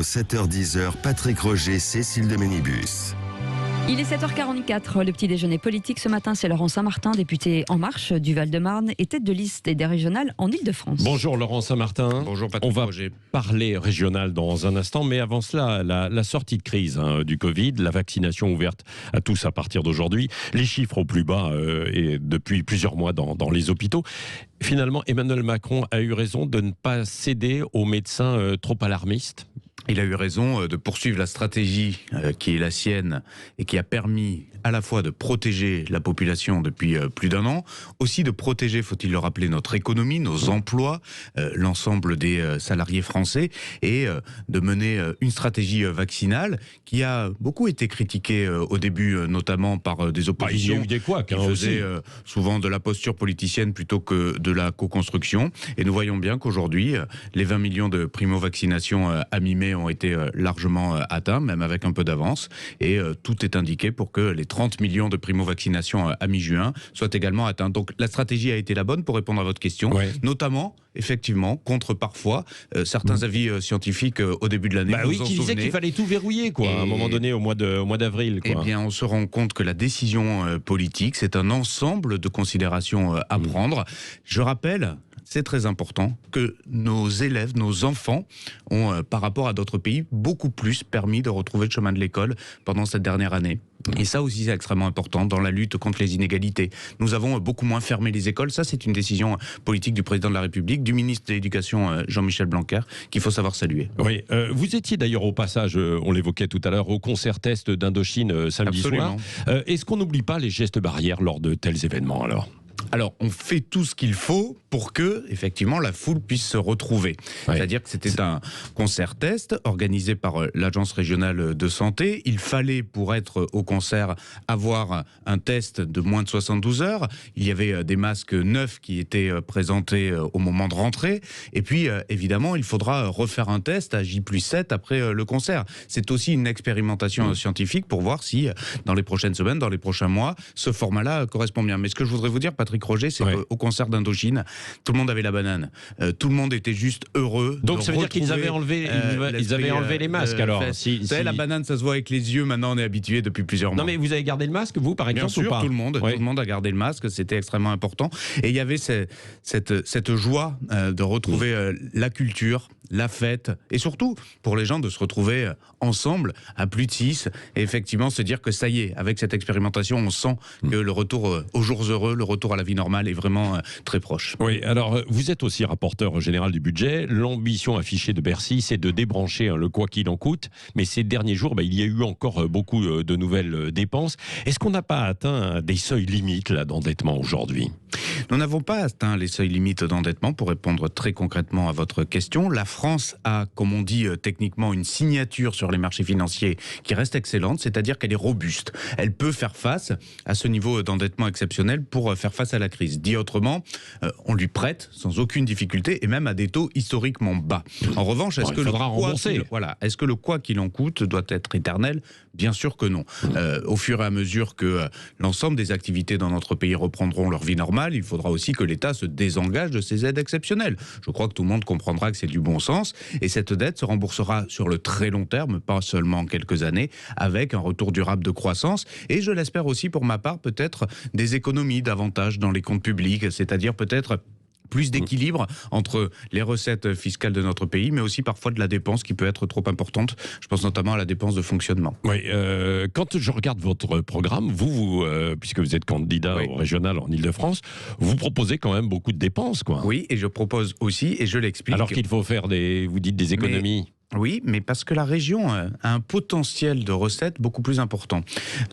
7h-10h, Patrick Roger, Cécile de Ménibus. Il est 7h44, le petit déjeuner politique ce matin, c'est Laurent Saint-Martin, député En Marche du Val-de-Marne et tête de liste des régionales en Ile-de-France. Bonjour Laurent Saint-Martin. Bonjour Patrick. On va Roger. parler régional dans un instant, mais avant cela, la sortie de crise du Covid, la vaccination ouverte à tous à partir d'aujourd'hui, les chiffres au plus bas et depuis plusieurs mois dans les hôpitaux. Finalement, Emmanuel Macron a eu raison de ne pas céder aux médecins trop alarmistes. Il a eu raison de poursuivre la stratégie qui est la sienne et qui a permis à la fois de protéger la population depuis plus d'un an, aussi de protéger, faut-il le rappeler, notre économie, nos emplois, l'ensemble des salariés français et de mener une stratégie vaccinale qui a beaucoup été critiquée au début, notamment par des oppositions. Il y a eu des couacs, qui faisaient souvent de la posture politicienne plutôt que de la co-construction. Et nous voyons bien qu'aujourd'hui, les 20 millions de primo-vaccinations à mi-mai ont été largement atteints, même avec un peu d'avance. Et tout est indiqué pour que les 30 millions de primo-vaccinations à mi-juin soient également atteints. Donc la stratégie a été la bonne pour répondre à votre question, notamment, effectivement, contre parfois certains avis scientifiques au début de l'année. Oui, qui disaient qu'il fallait tout verrouiller, à un moment donné, au mois d'avril. Eh bien, on se rend compte que la décision politique, c'est un ensemble de considérations à prendre. Je rappelle, c'est très important, que nos élèves, nos enfants ont, par rapport à d'autres pays, beaucoup plus permis de retrouver le chemin de l'école pendant cette dernière année. Et ça aussi, c'est extrêmement important dans la lutte contre les inégalités. Nous avons beaucoup moins fermé les écoles. Ça, c'est une décision politique du président de la République, du ministre de l'Éducation, Jean-Michel Blanquer, qu'il faut savoir saluer. Oui, vous étiez d'ailleurs au passage, on l'évoquait tout à l'heure, au concert test d'Indochine samedi soir. Est-ce qu'on n'oublie pas les gestes barrières lors de tels événements alors, on fait tout ce qu'il faut pour que, effectivement, la foule puisse se retrouver. C'est-à-dire que c'était un concert test organisé par l'Agence régionale de santé. Il fallait, pour être au concert, avoir un test de moins de 72 heures. Il y avait des masques neufs qui étaient présentés au moment de rentrer. Et puis, évidemment, il faudra refaire un test à J+7 après le concert. C'est aussi une expérimentation scientifique pour voir si, dans les prochaines semaines, dans les prochains mois, ce format-là correspond bien. Mais ce que je voudrais vous dire, Patrick Roger, c'est qu'au concert d'Indochine, tout le monde avait la banane. Tout le monde était juste heureux. Donc ça veut dire qu'ils avaient enlevé, les masques alors. Vous savez, la banane, ça se voit avec les yeux. Maintenant, on est habitué depuis plusieurs mois. Non, mais vous avez gardé le masque, vous, par exemple, Bien sûr, ou pas tout le monde a gardé le masque. C'était extrêmement important. Et il y avait cette joie de retrouver la culture, la fête, et surtout pour les gens de se retrouver ensemble à plus de 6 et effectivement se dire que ça y est, avec cette expérimentation, on sent que le retour aux jours heureux, le retour à la vie normale est vraiment très proche. Oui, alors vous êtes aussi rapporteur général du budget. L'ambition affichée de Bercy, c'est de débrancher le quoi qu'il en coûte, mais ces derniers jours, il y a eu encore beaucoup de nouvelles dépenses. Est-ce qu'on n'a pas atteint des seuils limites d'endettement aujourd'hui ? Nous n'avons pas atteint les seuils limites d'endettement, pour répondre très concrètement à votre question. La France a, comme on dit techniquement, une signature sur les marchés financiers qui reste excellente, c'est-à-dire qu'elle est robuste. Elle peut faire face à ce niveau d'endettement exceptionnel pour faire face à la crise. Dit autrement, on lui prête sans aucune difficulté et même à des taux historiquement bas. En revanche, est-ce que le quoi qu'il en coûte doit être éternel ? Bien sûr que non. Au fur et à mesure que l'ensemble des activités dans notre pays reprendront leur vie normale, il faudra aussi que l'État se désengage de ces aides exceptionnelles. Je crois que tout le monde comprendra que c'est du bon sens et cette dette se remboursera sur le très long terme, pas seulement en quelques années, avec un retour durable de croissance et je l'espère aussi pour ma part peut-être des économies davantage dans les comptes publics, c'est-à-dire peut-être plus d'équilibre entre les recettes fiscales de notre pays, mais aussi parfois de la dépense qui peut être trop importante. Je pense notamment à la dépense de fonctionnement. Oui, quand je regarde votre programme, vous puisque vous êtes candidat au régional en Ile-de-France, vous proposez quand même beaucoup de dépenses, Oui, et je propose aussi, et je l'explique. Alors qu'il faut faire vous dites des économies. Oui, mais parce que la région a un potentiel de recettes beaucoup plus important.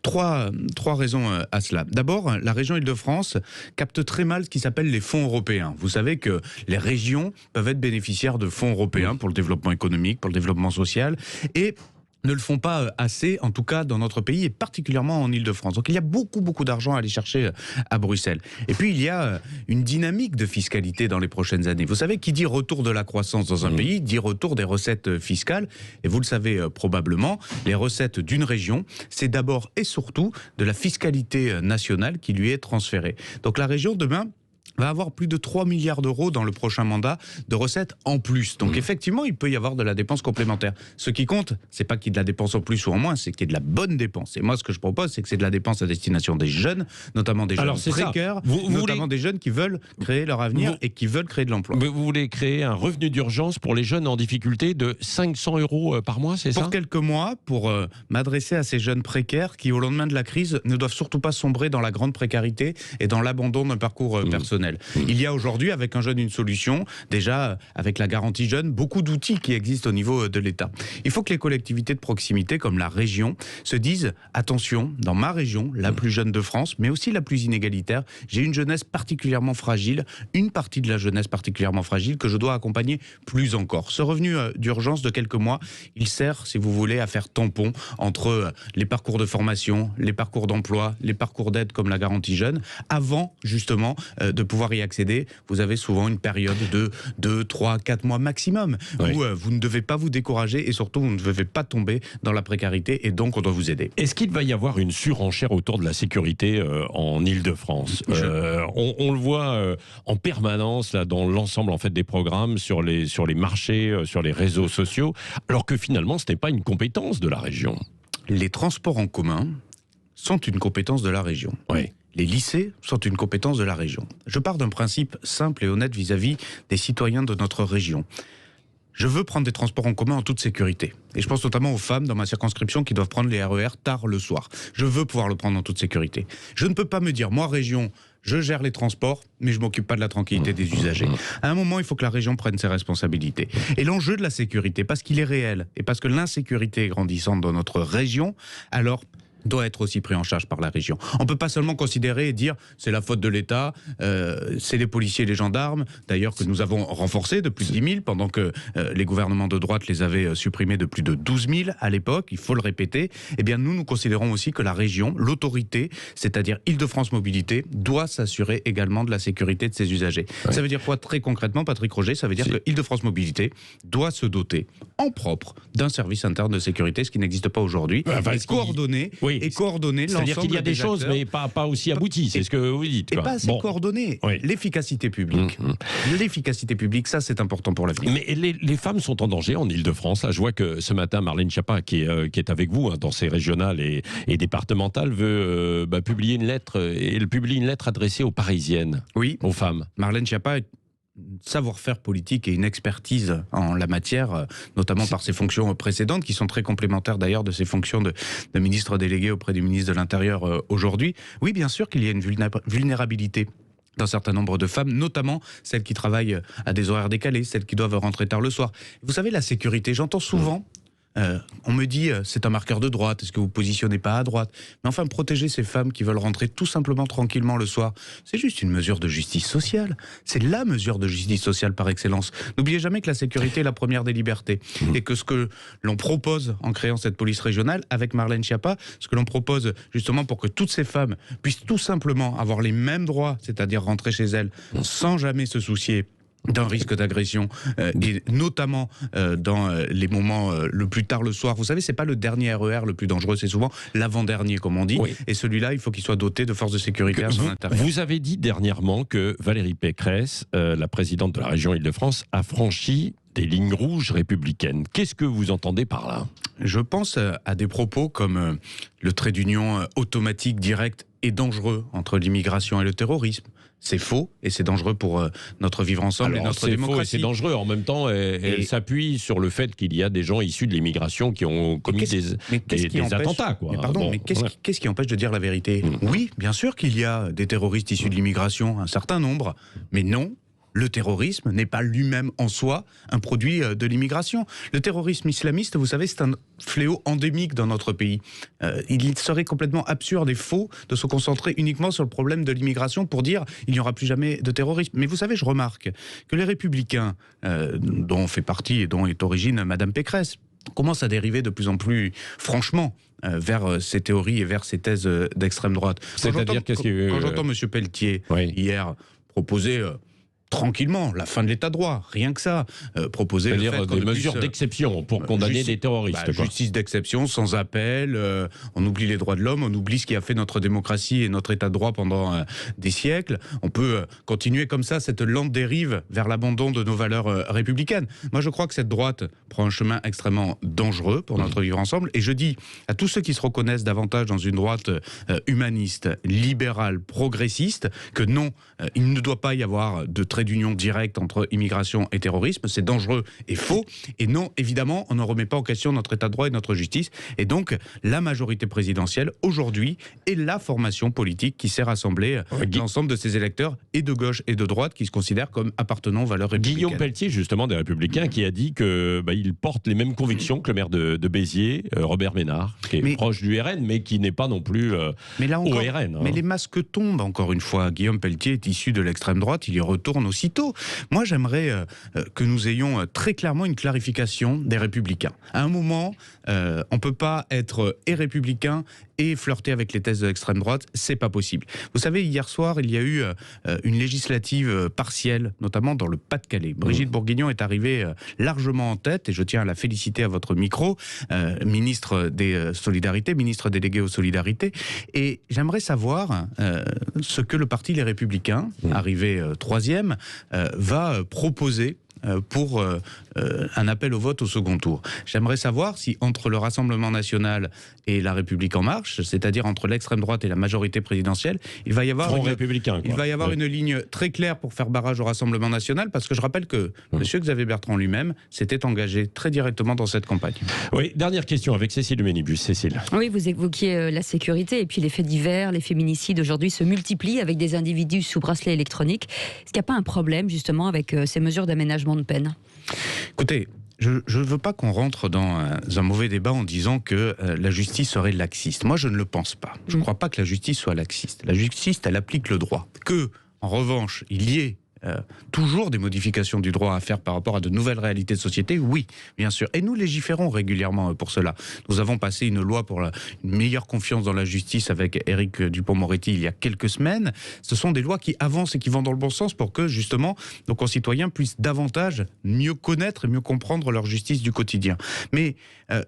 Trois raisons à cela. D'abord, la région Île-de-France capte très mal ce qui s'appelle les fonds européens. Vous savez que les régions peuvent être bénéficiaires de fonds européens pour le développement économique, pour le développement social, et ne le font pas assez, en tout cas dans notre pays et particulièrement en Île-de-France. Donc il y a beaucoup d'argent à aller chercher à Bruxelles. Et puis il y a une dynamique de fiscalité dans les prochaines années. Vous savez, qui dit retour de la croissance dans un pays, dit retour des recettes fiscales. Et vous le savez probablement, les recettes d'une région, c'est d'abord et surtout de la fiscalité nationale qui lui est transférée. Donc la région, demain, va avoir plus de 3 milliards d'euros dans le prochain mandat de recettes en plus. Donc effectivement, il peut y avoir de la dépense complémentaire. Ce qui compte, c'est pas qu'il y ait de la dépense en plus ou en moins, c'est qu'il y ait de la bonne dépense. Et moi, ce que je propose, c'est que c'est de la dépense à destination des jeunes, notamment des jeunes précaires, notamment des jeunes qui veulent créer leur avenir et qui veulent créer de l'emploi. Vous voulez créer un revenu d'urgence pour les jeunes en difficulté de 500 euros par mois, c'est ça ? Pour quelques mois, pour m'adresser à ces jeunes précaires qui, au lendemain de la crise, ne doivent surtout pas sombrer dans la grande précarité et dans l'abandon d'un parcours personnel. Il y a aujourd'hui, avec un jeune, une solution. Déjà, avec la garantie jeune, beaucoup d'outils qui existent au niveau de l'État. Il faut que les collectivités de proximité, comme la région, se disent « Attention, dans ma région, la plus jeune de France, mais aussi la plus inégalitaire, j'ai une jeunesse particulièrement fragile, une partie de la jeunesse particulièrement fragile que je dois accompagner plus encore. » Ce revenu d'urgence de quelques mois, il sert, si vous voulez, à faire tampon entre les parcours de formation, les parcours d'emploi, les parcours d'aide comme la garantie jeune, avant, justement, de pouvoir y accéder. Vous avez souvent une période de 2, 3, 4 mois maximum où vous ne devez pas vous décourager et surtout vous ne devez pas tomber dans la précarité et donc on doit vous aider. Est-ce qu'il va y avoir une surenchère autour de la sécurité en Île-de-France ? On le voit en permanence là, dans l'ensemble en fait, des programmes sur les marchés, sur les réseaux sociaux, alors que finalement ce n'est pas une compétence de la région. Les transports en commun sont une compétence de la région. Oui. Les lycées sont une compétence de la région. Je pars d'un principe simple et honnête vis-à-vis des citoyens de notre région. Je veux prendre des transports en commun en toute sécurité. Et je pense notamment aux femmes dans ma circonscription qui doivent prendre les RER tard le soir. Je veux pouvoir le prendre en toute sécurité. Je ne peux pas me dire, moi région, je gère les transports, mais je ne m'occupe pas de la tranquillité des usagers. À un moment, il faut que la région prenne ses responsabilités. Et l'enjeu de la sécurité, parce qu'il est réel, et parce que l'insécurité est grandissante dans notre région, alors doit être aussi pris en charge par la région. On ne peut pas seulement considérer et dire c'est la faute de l'État, c'est les policiers et les gendarmes, d'ailleurs que nous avons renforcés de plus de 10 000, pendant que les gouvernements de droite les avaient supprimés de plus de 12 000 à l'époque, il faut le répéter. Eh bien nous considérons aussi que la région, l'autorité, c'est-à-dire Île-de-France Mobilité, doit s'assurer également de la sécurité de ses usagers. Ouais. Ça veut dire quoi très concrètement, Patrick Roger? Ça veut dire que Île-de-France Mobilité doit se doter en propre d'un service interne de sécurité, ce qui n'existe pas aujourd'hui, et coordonner... Oui. Et coordonner l'ensemble. C'est-à-dire qu'il y a des choses, mais pas aussi abouties, c'est ce que vous dites. Et pas assez coordonné. Oui. L'efficacité publique. L'efficacité publique, ça c'est important pour l'avenir. Mais les femmes sont en danger en Île-de-France. Je vois que ce matin, Marlène Schiappa, qui est avec vous dans ces régionales et départementales, veut publier une lettre. Et elle publie une lettre adressée aux Parisiennes, aux femmes. Marlène Schiappa savoir-faire politique et une expertise en la matière, notamment par ses fonctions précédentes, qui sont très complémentaires d'ailleurs de ses fonctions de ministre délégué auprès du ministre de l'Intérieur aujourd'hui. Oui, bien sûr qu'il y a une vulnérabilité d'un certain nombre de femmes, notamment celles qui travaillent à des horaires décalés, celles qui doivent rentrer tard le soir. Vous savez, la sécurité, j'entends souvent... on me dit c'est un marqueur de droite, est-ce que vous ne positionnez pas à droite? Mais enfin, protéger ces femmes qui veulent rentrer tout simplement tranquillement le soir, c'est juste une mesure de justice sociale. C'est la mesure de justice sociale par excellence. N'oubliez jamais que la sécurité est la première des libertés. Et que ce que l'on propose en créant cette police régionale avec Marlène Schiappa, ce que l'on propose justement pour que toutes ces femmes puissent tout simplement avoir les mêmes droits, c'est-à-dire rentrer chez elles sans jamais se soucier d'un risque d'agression, et notamment dans les moments le plus tard le soir. Vous savez, c'est pas le dernier RER le plus dangereux, c'est souvent l'avant-dernier, comme on dit. Oui. Et celui-là, il faut qu'il soit doté de forces de sécurité à son intérieur. Vous avez dit dernièrement que Valérie Pécresse, la présidente de la région Île-de-France, a franchi des lignes rouges républicaines. Qu'est-ce que vous entendez par là? Je pense à des propos comme le trait d'union automatique, direct et dangereux entre l'immigration et le terrorisme. C'est faux et c'est dangereux pour notre vivre ensemble. Alors, et notre démocratie. C'est faux et c'est dangereux. En même temps, elle s'appuie sur le fait qu'il y a des gens issus de l'immigration qui ont commis des attentats. Quoi. Mais pardon, mais qu'est-ce qui empêche de dire la vérité? Oui, bien sûr qu'il y a des terroristes issus de l'immigration, un certain nombre, mais non. Le terrorisme n'est pas lui-même en soi un produit de l'immigration. Le terrorisme islamiste, vous savez, c'est un fléau endémique dans notre pays. Il serait complètement absurde et faux de se concentrer uniquement sur le problème de l'immigration pour dire il n'y aura plus jamais de terrorisme. Mais vous savez, je remarque que les Républicains, dont fait partie et dont est origine Madame Pécresse, commencent à dériver de plus en plus franchement vers ces théories et vers ces thèses d'extrême droite. C'est-à-dire quand j'entends M. Pelletier hier proposer... tranquillement la fin de l'état de droit, rien que ça. Proposer le fait C'est-à-dire qu'on des ne mesures puisse, d'exception pour condamner des terroristes. Quoi. justice d'exception, sans appel, on oublie les droits de l'homme, on oublie ce qui a fait notre démocratie et notre état de droit pendant des siècles. On peut continuer comme ça cette lente dérive vers l'abandon de nos valeurs républicaines. Moi, je crois que cette droite prend un chemin extrêmement dangereux pour notre vivre ensemble. Et je dis à tous ceux qui se reconnaissent davantage dans une droite humaniste, libérale, progressiste, que non, il ne doit pas y avoir de trait d'union direct entre immigration et terrorisme. C'est dangereux et faux. Et non, évidemment, on ne remet pas en question notre état de droit et notre justice. Et donc, la majorité présidentielle, aujourd'hui, est la formation politique qui s'est rassemblée l'ensemble de ses électeurs, et de gauche et de droite, qui se considèrent comme appartenant aux valeurs républicaines. Guillaume Pelletier, justement, des Républicains, qui a dit qu'il porte les mêmes convictions que le maire de Béziers, Robert Ménard, qui est proche du RN, mais qui n'est pas non plus au RN. Mais les masques tombent, encore une fois. Guillaume Pelletier est issu de l'extrême droite, il y retourne aussitôt. Moi, j'aimerais que nous ayons très clairement une clarification des Républicains. À un moment, on ne peut pas être et républicain et flirter avec les thèses de l'extrême droite, c'est pas possible. Vous savez, hier soir, il y a eu une législative partielle, notamment dans le Pas-de-Calais. Brigitte Bourguignon est arrivée largement en tête, et je tiens à la féliciter à votre micro, ministre des Solidarités, ministre délégué aux Solidarités. Et j'aimerais savoir ce que le parti Les Républicains, arrivé troisième, va proposer pour un appel au vote au second tour. J'aimerais savoir si entre le Rassemblement national et La République en marche, c'est-à-dire entre l'extrême droite et la majorité présidentielle, il va y avoir une ligne très claire pour faire barrage au Rassemblement national, parce que je rappelle que M. Xavier Bertrand lui-même s'était engagé très directement dans cette campagne. Oui, dernière question avec Cécile de Ménibus. Cécile. Oui, vous évoquiez la sécurité, et puis les faits divers, les féminicides aujourd'hui se multiplient avec des individus sous bracelet électronique. Est-ce qu'il n'y a pas un problème justement avec ces mesures d'aménagement de peine ? Écoutez, je ne veux pas qu'on rentre dans un mauvais débat en disant que la justice serait laxiste. Moi, je ne le pense pas. Je ne crois pas que la justice soit laxiste. La justice, elle applique le droit. Que, en revanche, il y ait toujours des modifications du droit à faire par rapport à de nouvelles réalités de société, oui, bien sûr. Et nous légiférons régulièrement pour cela. Nous avons passé une loi pour une meilleure confiance dans la justice avec Éric Dupond-Moretti il y a quelques semaines. Ce sont des lois qui avancent et qui vont dans le bon sens pour que, justement, nos concitoyens puissent davantage mieux connaître et mieux comprendre leur justice du quotidien. Mais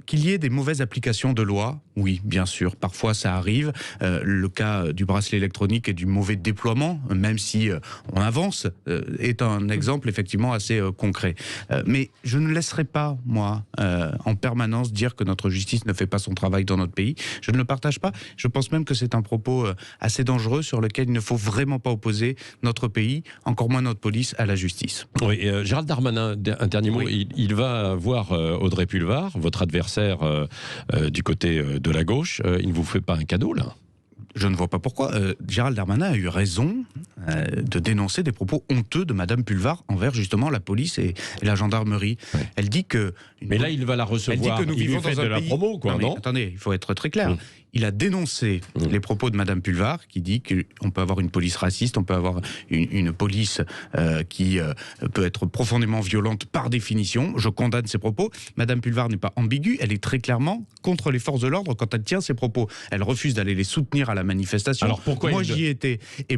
qu'il y ait des mauvaises applications de lois, oui, bien sûr. Parfois, ça arrive. Le cas du bracelet électronique et du mauvais déploiement, même si on avance, est un exemple effectivement assez concret. Mais je ne laisserai pas, moi, en permanence dire que notre justice ne fait pas son travail dans notre pays. Je ne le partage pas. Je pense même que c'est un propos assez dangereux sur lequel il ne faut vraiment pas opposer notre pays, encore moins notre police, à la justice. Oui, Gérald Darmanin, un dernier mot. Oui. Il va voir Audrey Pulvar, votre adversaire du côté de la gauche. Il ne vous fait pas un cadeau, là ? Je ne vois pas pourquoi. Gérald Darmanin a eu raison de dénoncer des propos honteux de Madame Pulvar envers justement la police et la gendarmerie. Oui. Elle dit que... Mais là, il va la recevoir. Elle dit que nous vivons dans un de la pays... promo, quoi, non ? Attendez, il faut être très clair. Il a dénoncé les propos de Madame Pulvar, qui dit qu'on peut avoir une police raciste, on peut avoir une police qui peut être profondément violente par définition. Je condamne ces propos. Madame Pulvar n'est pas ambiguë, elle est très clairement contre les forces de l'ordre quand elle tient ces propos. Elle refuse d'aller les soutenir à la manifestation. Alors pourquoi Moi, j'y étais. Et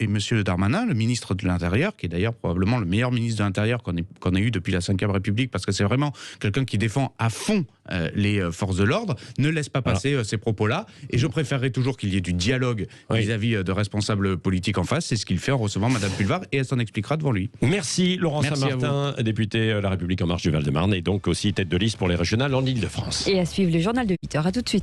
monsieur Darmanin, le ministre de l'Intérieur, qui est d'ailleurs probablement le meilleur ministre de l'Intérieur qu'on ait eu depuis la Ve République, parce que c'est vraiment quelqu'un qui défend à fond les forces de l'ordre, ne laisse pas passer ces propos-là. Et je préférerais toujours qu'il y ait du dialogue vis-à-vis de responsables politiques en face. C'est ce qu'il fait en recevant Madame Pulvar, et elle s'en expliquera devant lui. Merci Laurent Saint-Martin, député La République en marche du Val-de-Marne, et donc aussi tête de liste pour les régionales en Île-de-France. Et à suivre le journal de 8h. À tout de suite.